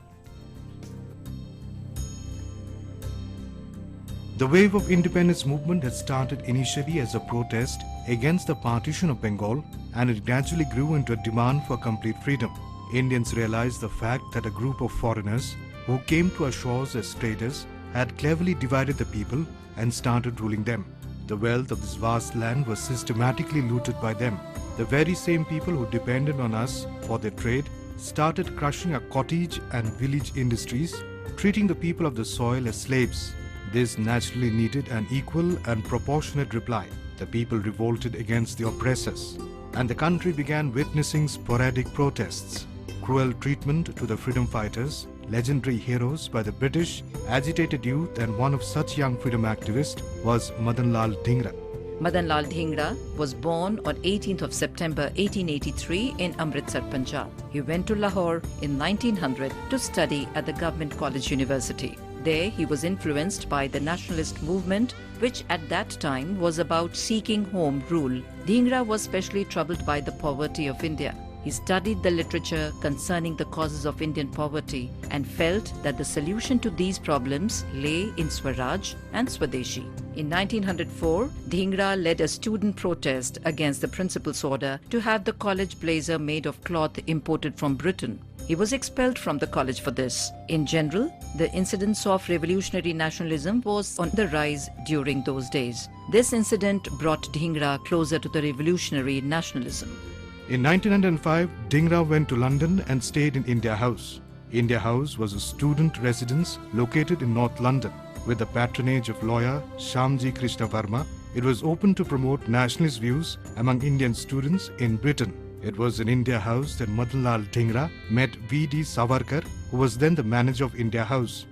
The wave of independence movement had started initially as a protest against the partition of Bengal, and it gradually grew into a demand for complete freedom. Indians realized the fact that a group of foreigners who came to our shores as traders had cleverly divided the people and started ruling them. The wealth of this vast land was systematically looted by them. The very same people who depended on us for their trade started crushing our cottage and village industries, treating the people of the soil as slaves. This naturally needed an equal and proportionate reply. The people revolted against the oppressors, and the country began witnessing sporadic protests, cruel treatment to the freedom fighters, legendary heroes by the British, agitated youth, and one of such young freedom activists was Madan Lal Dhingra. Madan Lal Dhingra was born on 18th of September 1883 in Amritsar, Punjab. He went to Lahore in 1900 to study at the Government College University. There he was influenced by the nationalist movement, which at that time was about seeking home rule. Dhingra was specially troubled by the poverty of India. He He studied the literature concerning the causes of Indian poverty and felt that the solution to these problems lay in Swaraj and Swadeshi. In 1904, Dhingra led a student protest against the principal's order to have the college blazer made of cloth imported from Britain. He was expelled from the college for this. In general, the incidence of revolutionary nationalism was on the rise during those days. This incident brought Dhingra closer to the revolutionary nationalism. In 1905, Dhingra went to London and stayed in India House. India House was a student residence located in North London. With the patronage of lawyer Shyamji Krishna Varma, it was open to promote nationalist views among Indian students in Britain. It was in India House that Madanlal Dhingra met V.D. Savarkar, who was then the manager of India House.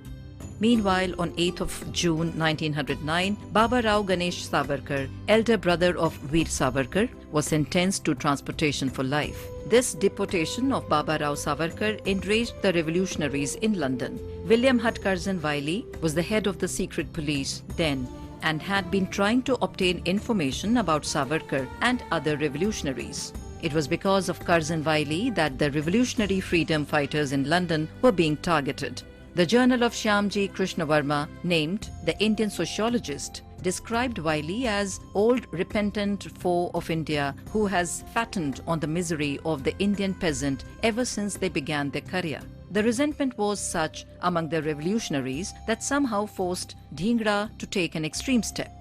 Meanwhile, on 8th of June 1909, Baba Rao Ganesh Savarkar, elder brother of Veer Savarkar, was sentenced to transportation for life. This deportation of Baba Rao Savarkar enraged the revolutionaries in London. William Hutt Curzon Wiley was the head of the secret police then and had been trying to obtain information about Savarkar and other revolutionaries. It was because of Curzon Wiley that the revolutionary freedom fighters in London were being targeted. The journal of Shyamji Krishna Varma, named The Indian Sociologist, described Wiley as old repentant foe of India who has fattened on the misery of the Indian peasant ever since they began their career. The resentment was such among the revolutionaries that somehow forced Dhingra to take an extreme step.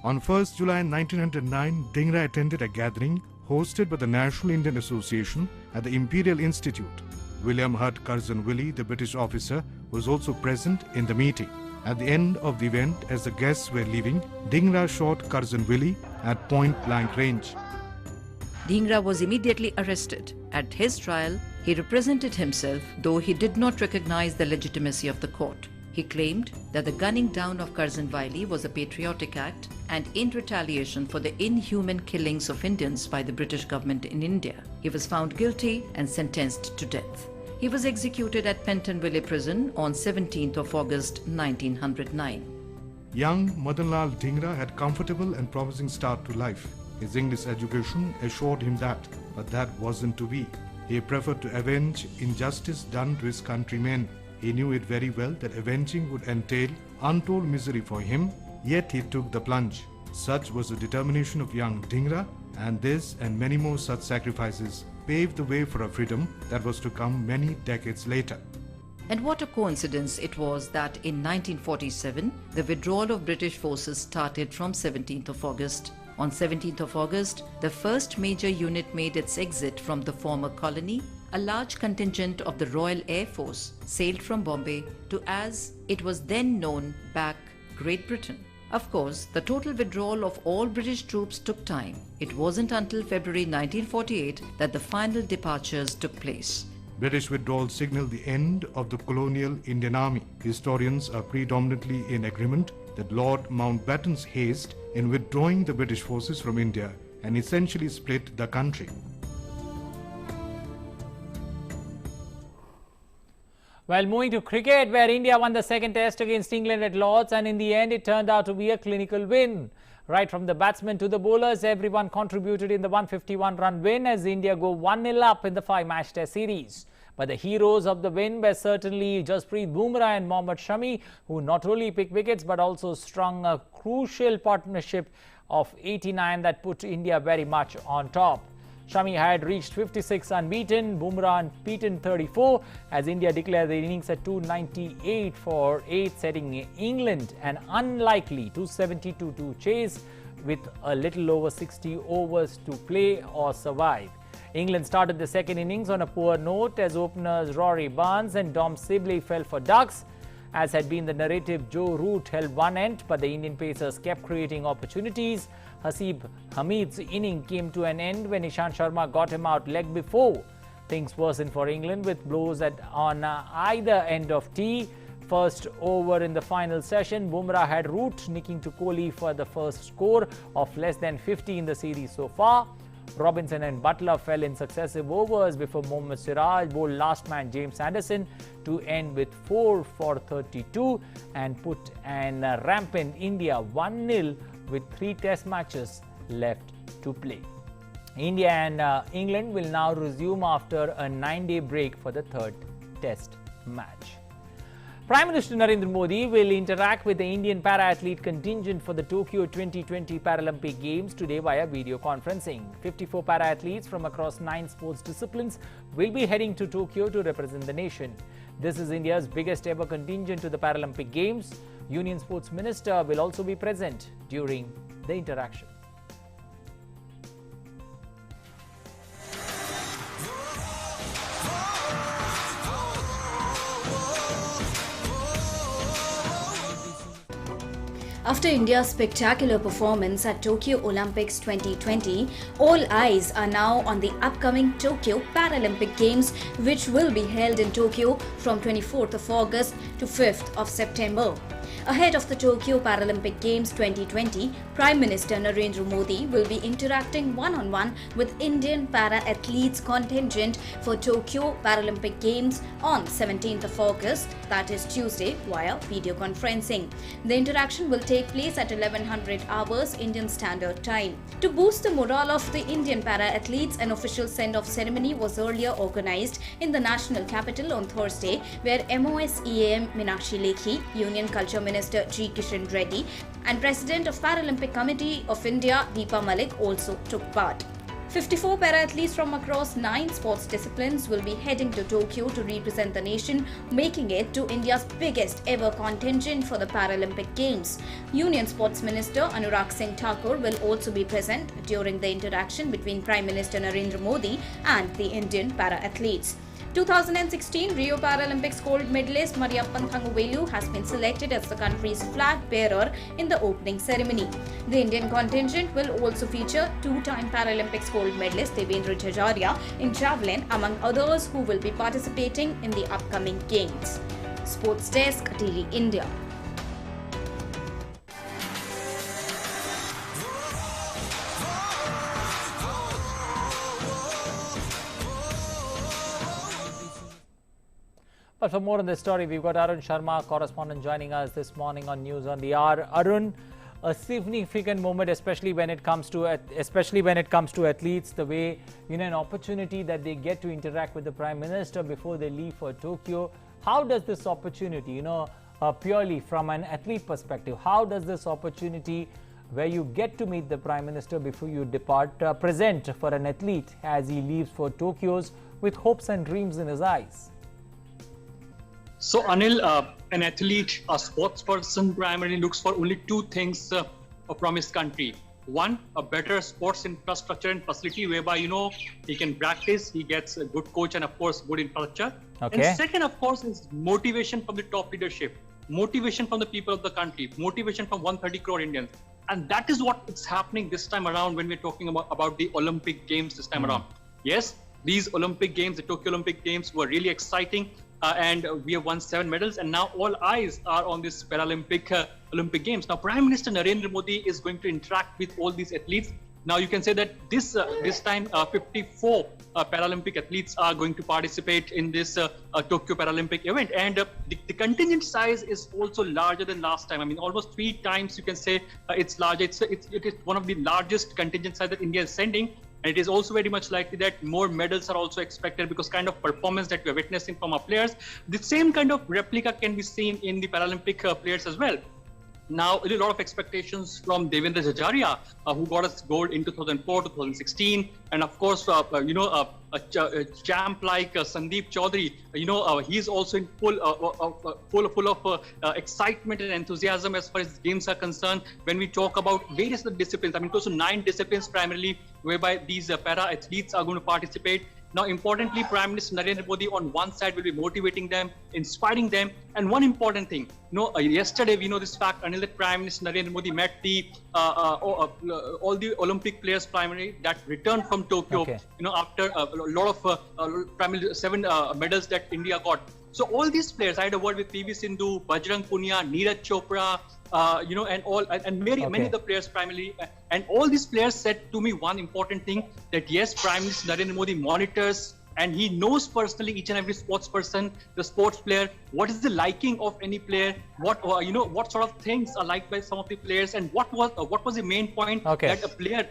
On 1st July 1909, Dhingra attended a gathering hosted by the National Indian Association at the Imperial Institute. William Hutt Curzon Wiley, the British officer, was also present in the meeting. At the end of the event, as the guests were leaving, Dhingra shot Curzon Wiley at point-blank range. Dhingra was immediately arrested. At his trial, he represented himself, though he did not recognize the legitimacy of the court. He claimed that the gunning down of Curzon Wiley was a patriotic act and in retaliation for the inhuman killings of Indians by the British government in India. He was found guilty and sentenced to death. He was executed at Pentonville Prison on 17th of August 1909. Young Madanlal Dhingra had a comfortable and promising start to life. His English education assured him that, but that wasn't to be. He preferred to avenge injustice done to his countrymen. He knew it very well that avenging would entail untold misery for him, yet he took the plunge. Such was the determination of young Dhingra, and this and many more such sacrifices paved the way for a freedom that was to come many decades later. And what a coincidence it was that in 1947, the withdrawal of British forces started from 17th of August. On 17th of August, the first major unit made its exit from the former colony. A large contingent of the Royal Air Force sailed from Bombay to, as it was then known, back Great Britain. Of course, the total withdrawal of all British troops took time. It wasn't until February 1948 that the final departures took place. British withdrawal signaled the end of the colonial Indian Army. Historians are predominantly in agreement that Lord Mountbatten's haste in withdrawing the British forces from India and essentially split the country. Well, moving to cricket, where India won the second test against England at Lord's, and in the end it turned out to be a clinical win. Right from the batsmen to the bowlers, everyone contributed in the 151-run win as India go 1-0 up in the 5-match test series. But the heroes of the win were certainly Jasprit Bumrah and Mohammad Shami, who not only picked wickets but also strung a crucial partnership of 89 that put India very much on top. Shami had reached 56 unbeaten, Bumrah unbeaten 34 as India declared the innings at 298 for 8, setting England an unlikely 272 to chase with a little over 60 overs to play or survive. England started the second innings on a poor note as openers Rory Barnes and Dom Sibley fell for ducks. As had been the narrative, Joe Root held one end, but the Indian pacers kept creating opportunities. Hasib Hamid's inning came to an end when Ishant Sharma got him out leg before. Things worsened for England with blows on either end of tee. First over in the final session, Bumrah had Root nicking to Kohli for the first score of less than 50 in the series so far. Robinson and Butler fell in successive overs before Mohammad Siraj bowled last man James Anderson to end with 4 for 32 and put an rampant India 1-0 with 3 test matches left to play. India and England will now resume after a 9-day break for the third test match. Prime Minister Narendra Modi will interact with the Indian para-athlete contingent for the Tokyo 2020 Paralympic Games today via video conferencing. 54 para-athletes from across 9 sports disciplines will be heading to Tokyo to represent the nation. This is India's biggest ever contingent to the Paralympic Games. Union Sports Minister will also be present during the interaction. After India's spectacular performance at Tokyo Olympics 2020, all eyes are now on the upcoming Tokyo Paralympic Games, which will be held in Tokyo from 24th of August to 5th of September. Ahead of the Tokyo Paralympic Games 2020, Prime Minister Narendra Modi will be interacting one-on-one with Indian para-athletes contingent for Tokyo Paralympic Games on 17th of August, that is Tuesday, via video conferencing. The interaction will take place at 1100 hours Indian Standard Time. To boost the morale of the Indian para-athletes, an official send-off ceremony was earlier organized in the national capital on Thursday, where MOS EAM Meenakshi Lekhi, Union Culture Minister G. Kishan Reddy and President of Paralympic Committee of India Deepa Malik also took part. 54 para-athletes from across 9 sports disciplines will be heading to Tokyo to represent the nation, making it to India's biggest ever contingent for the Paralympic Games. Union Sports Minister Anurag Singh Thakur will also be present during the interaction between Prime Minister Narendra Modi and the Indian para-athletes. 2016 Rio Paralympics gold medalist Mariyappan Thanguvelu has been selected as the country's flag bearer in the opening ceremony. The Indian contingent will also feature 2-time Paralympics gold medalist Devendra Jajaria in javelin, among others who will be participating in the upcoming games. Sports Desk, DD India. But for more on this story, we've got Arun Sharma, correspondent, joining us this morning on News on the Hour. Arun, a significant moment, especially when it comes to athletes, the way, an opportunity that they get to interact with the Prime Minister before they leave for Tokyo. How does this opportunity, purely from an athlete perspective, how does this opportunity where you get to meet the Prime Minister before you depart present for an athlete as he leaves for Tokyo's with hopes and dreams in his eyes? So Anil, an athlete, a sports person primarily looks for only 2 things from his country. One, a better sports infrastructure and facility whereby, he can practice, he gets a good coach and of course good infrastructure. Okay. And second, of course, is motivation from the top leadership, motivation from the people of the country, motivation from 130 crore Indians. And that is what is happening this time around when we're talking about the Olympic Games this time around. Yes, these Olympic Games, the Tokyo Olympic Games were really exciting. And we have won 7 medals, and now all eyes are on this Paralympic Olympic Games. Now, Prime Minister Narendra Modi is going to interact with all these athletes. Now, you can say that this time 54 Paralympic athletes are going to participate in this Tokyo Paralympic event, and the contingent size is also larger than last time. I mean, almost 3 times you can say it's larger. It is one of the largest contingent size that India is sending. And it is also very much likely that more medals are also expected because kind of performance that we are witnessing from our players, the same kind of replica can be seen in the Paralympic players as well. Now, a lot of expectations from Devendra Jajaria, who got us gold in 2004, 2016, and of course, a champ like Sandeep Chaudhary. He's also in full of excitement and enthusiasm as far as games are concerned. When we talk about various disciplines, I mean, close to 9 disciplines primarily, whereby these para athletes are going to participate. Now, importantly, Prime Minister Narendra Modi on one side will be motivating them, inspiring them. And one important thing, yesterday we know this fact, Anil, that Prime Minister Narendra Modi met the all the Olympic players primarily that returned from Tokyo, Okay. After a lot of primarily 7 medals that India got. So all these players, I had a word with PV Sindhu, Bajrang Punia, Neeraj Chopra, and many of the players primarily, and all these players said to me one important thing, that yes, Prime Minister Narendra Modi monitors and he knows personally each and every sports person, the sports player, what is the liking of any player, what what sort of things are liked by some of the players, and what was the main point that a player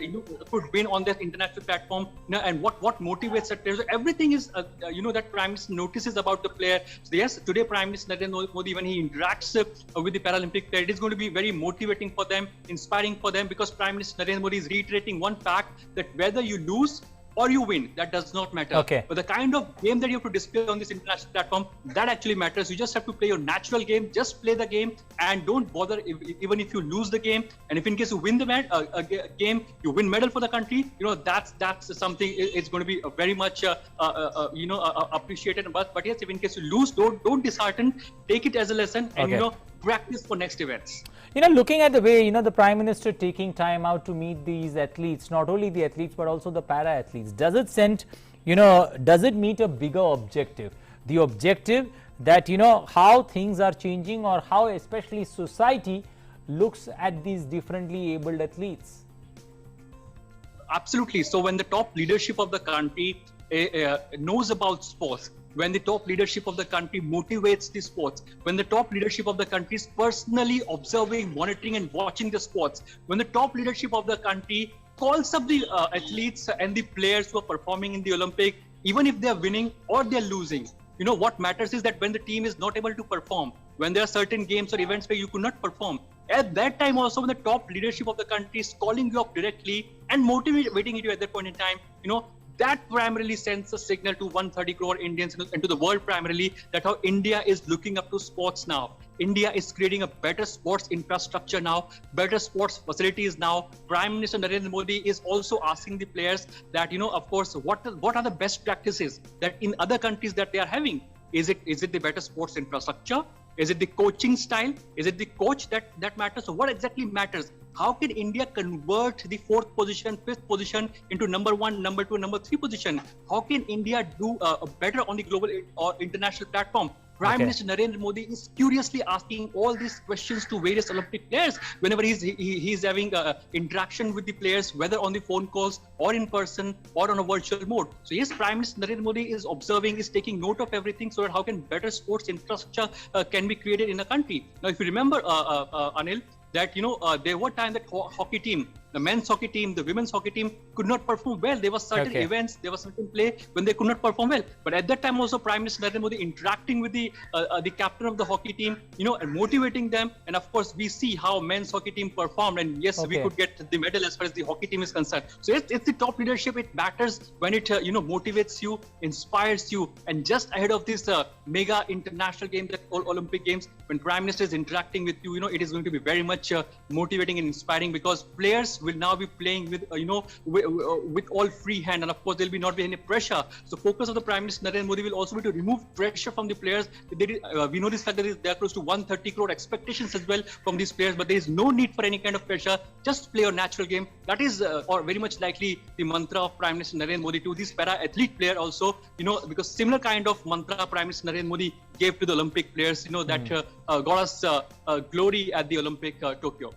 could win on that international platform, and what motivates a player. So everything is that Prime Minister notices about the player. So yes, today Prime Minister Narendra Modi, when he interacts with the Paralympic player, it is going to be very motivating for them, inspiring for them, because Prime Minister Narendra Modi is reiterating one fact, that whether you lose or you win, that does not matter. But the kind of game that you have to display on this international platform, that actually matters. You just have to play your natural game, just play the game, and don't bother even if you lose the game. And if in case you win the game, you win medal for the country, that's something it's going to be very much appreciated. But yes, if in case you lose, don't dishearten, take it as a lesson, and practice for next events. Looking at the way, the Prime Minister taking time out to meet these athletes, not only the athletes, but also the para-athletes, does it meet a bigger objective? The objective that, how things are changing, or how especially society looks at these differently abled athletes? Absolutely. So when the top leadership of the country knows about sports, when the top leadership of the country motivates the sports, when the top leadership of the country is personally observing, monitoring and watching the sports, when the top leadership of the country calls up the athletes and the players who are performing in the Olympic, even if they are winning or they are losing, what matters is that when the team is not able to perform, when there are certain games or events where you could not perform, at that time also when the top leadership of the country is calling you up directly and motivating you at that point in time, that primarily sends a signal to 130 crore Indians and to the world primarily, that how India is looking up to sports now. India is creating a better sports infrastructure now, better sports facilities now. Prime Minister Narendra Modi is also asking the players that, of course, what are the best practices that in other countries that they are having? Is it the better sports infrastructure? Is it the coaching style? Is it the coach that matters? So what exactly matters? How can India convert the 4th position, 5th position into number 1, number 2, number 3 position? How can India do better on the global or international platform? Prime Minister Narendra Modi is curiously asking all these questions to various Olympic players whenever he's having interaction with the players, whether on the phone calls or in person or on a virtual mode. So yes, Prime Minister Narendra Modi is observing, is taking note of everything, so that how can better sports infrastructure can be created in a country. Now, if you remember, Anil, that there were times that hockey team, the men's hockey team, the women's hockey team could not perform well. There were certain events, there was certain play when they could not perform well. But at that time also, Prime Minister Narendra Modi interacting with the captain of the hockey team, and motivating them. And of course, we see how men's hockey team performed, and yes, we could get the medal as far as the hockey team is concerned. So it's the top leadership. It matters when it motivates you, inspires you. And just ahead of this mega international game, that Olympic Games, when Prime Minister is interacting with you, it is going to be very much motivating and inspiring, because players will now be playing with with all free hand, and of course there will not be any pressure. So focus of the Prime Minister Narendra Modi will also be to remove pressure from the players. We know this fact that there are close to 130 crore expectations as well from these players, but there is no need for any kind of pressure. Just play your natural game. That is or very much likely the mantra of Prime Minister Narendra Modi to this para-athlete player also, because similar kind of mantra Prime Minister Narendra Modi gave to the Olympic players, that got us glory at the Olympic Tokyo.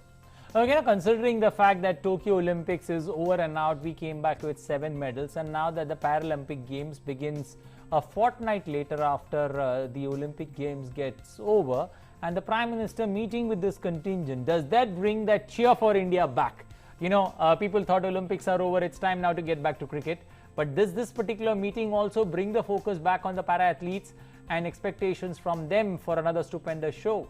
Considering the fact that Tokyo Olympics is over and out, we came back with 7 medals, and now that the Paralympic Games begins a fortnight later after the Olympic Games gets over, and the Prime Minister meeting with this contingent, does that bring that cheer for India back? People thought Olympics are over, it's time now to get back to cricket. But does this particular meeting also bring the focus back on the para-athletes and expectations from them for another stupendous show?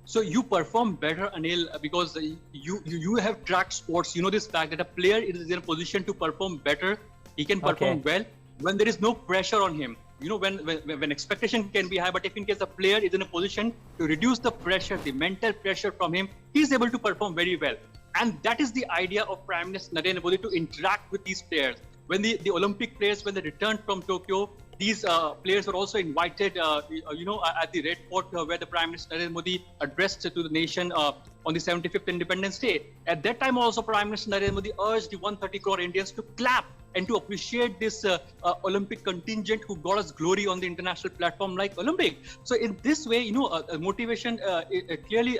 So you perform better, Anil, because you have tracked sports. You know this fact that a player is in a position to perform better. He can perform well when there is no pressure on him. When expectation can be high, but if in case a player is in a position to reduce the pressure, the mental pressure from him, he is able to perform very well. And that is the idea of Prime Minister Narendra Modi, to interact with these players. When the Olympic players, when they returned from Tokyo, these players were also invited, at the Red Fort, where the Prime Minister Narendra Modi addressed to the nation on the 75th Independence Day. At that time also, Prime Minister Narendra Modi urged the 130 crore Indians to clap and to appreciate this Olympic contingent who got us glory on the international platform like Olympic. So in this way, motivation clearly,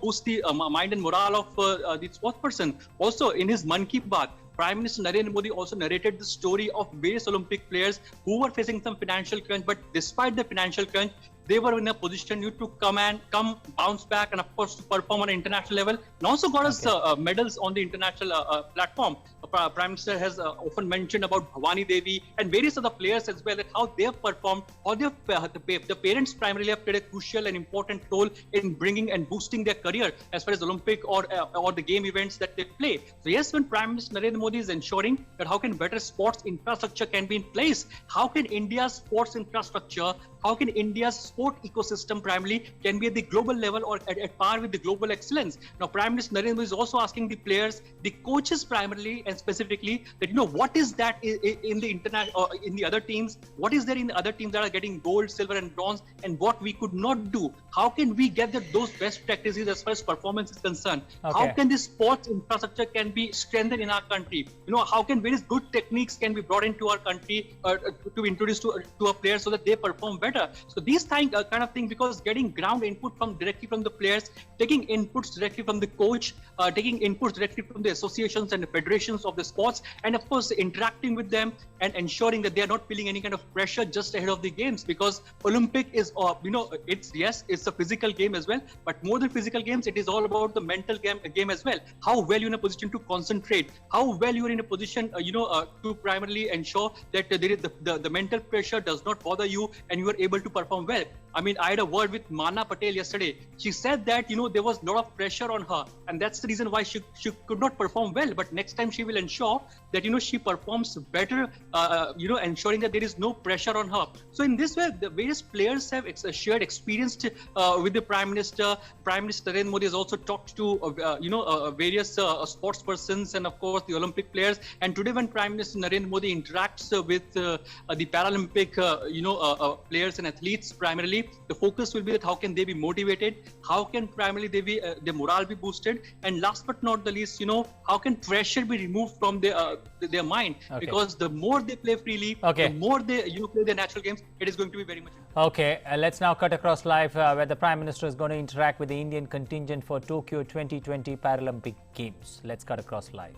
boosts the mind and morale of the sports person. Also, in his Mann Ki Baat, Prime Minister Narendra Modi also narrated the story of various Olympic players who were facing some financial crunch, but despite the financial crunch, they were in a position to come bounce back, and of course to perform on an international level, and also got us medals on the international platform. Prime Minister has often mentioned about Bhavani Devi and various other players as well, that how they have performed, how they have, the parents primarily have played a crucial and important role in bringing and boosting their career as far as Olympic or the game events that they play. So yes, when Prime Minister Narendra Modi is ensuring that how can better sports infrastructure can be in place, how can India's sports infrastructure, how can India's sport ecosystem primarily can be at the global level or at par with the global excellence. Now, Prime Minister Narendra Modi is also asking the players, the coaches primarily and specifically, that what is that in the international or in the other teams? What is there in the other teams that are getting gold, silver, and bronze, and what we could not do? How can we get those best practices as far as performance is concerned? How can this sports infrastructure can be strengthened in our country? How can various good techniques can be brought into our country to introduce to our players so that they perform better? So these kind of things, because getting ground input directly from the players, taking inputs directly from the coach, taking inputs directly from the associations and the federations of the sports, and of course interacting with them and ensuring that they are not feeling any kind of pressure just ahead of the games, because Olympic is it's a physical game as well, but more than physical games, it is all about the mental game as well. How well you're in a position to concentrate, how well you're in a position to primarily ensure that the mental pressure does not bother you and you are able to perform well. I mean, I had a word with Mana Patel yesterday. She said that there was a lot of pressure on her, and that's the reason why she could not perform well. But next time she will ensure that she performs better, ensuring that there is no pressure on her. So in this way, the various players have shared experience with the Prime Minister. Prime Minister Narendra Modi has also talked to various sports persons and of course the Olympic players. And today, when Prime Minister Narendra Modi interacts with the Paralympic players and athletes, primarily the focus will be that how can they be motivated, how can primarily their morale be boosted, and last but not the least, how can pressure be removed from their mind, because the more they play freely, the more they play their natural games, it is going to be very much. Let's now cut across live where the Prime Minister is going to interact with the Indian contingent for Tokyo 2020 Paralympic Games. Let's cut across live.